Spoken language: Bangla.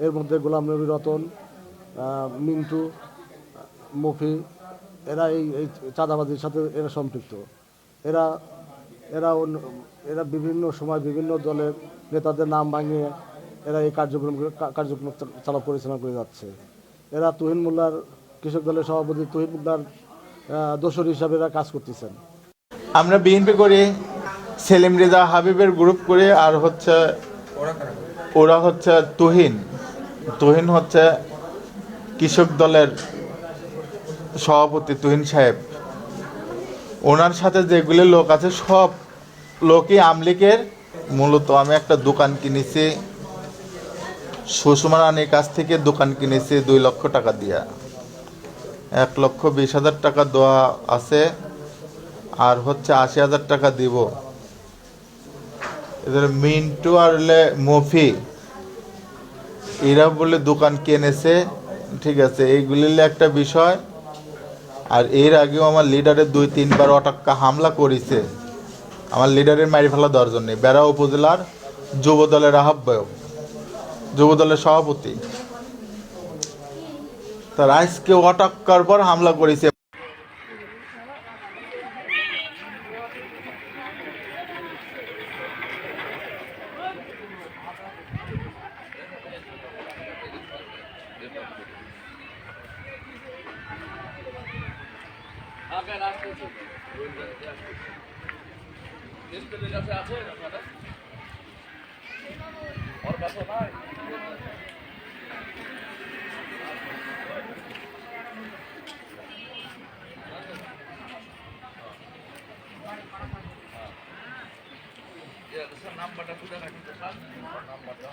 এর মধ্যে গোলাম নবী রতন, মিন্টু, মফি, এরা এই চাঁদাবাজির সাথে এরা সম্পৃক্ত। এরা এরা এরা বিভিন্ন সময় বিভিন্ন দলের নেতাদের নাম ভাঙিয়ে এরা এই কার্যক্রম পরিচালনা করে যাচ্ছে। এরা তুহিন মোল্লার, কৃষক দলের সভাপতি তুহিন মোল্লার দোসর হিসাবে এরা কাজ করতেছেন। আমরা বিএনপি করি, সেলিম রেজা হাবিবের গ্রুপ করে, আর হচ্ছে ওরা হচ্ছে তুহিন হচ্ছে কৃষক দলের সভাপতি তুহিন সাহেব। ওনার সাথে যেগুলি লোক আছে সব লোকই আমলিকের। মূলত আমি একটা দোকান কিনেছি, সুষমা রানীর কাছ থেকে দোকান কিনেছি 2 লক্ষ টাকা দিয়া, 1,20,000 টাকা দেওয়া আছে, আর হচ্ছে 80,000 টাকা দিব। এদের মিন্টু আর মফি এরা বলে দোকান কিনেছে, ঠিক আছে, এইগুলি একটা বিষয়। আর এর আগেও আমার লিডারের 2-3 বার অটাক্কা হামলা করেছে। আমার লিডারের মারি ফেলা দরজা নেই। বেড়া উপজেলার যুব দলের আহ্বায়ক, যুব দলের সভাপতি, তার আজকে অটাক্কার পর হামলা করেছে। নাম্বারটা খুঁজে রাখি তো স্যার, নাম্বারটা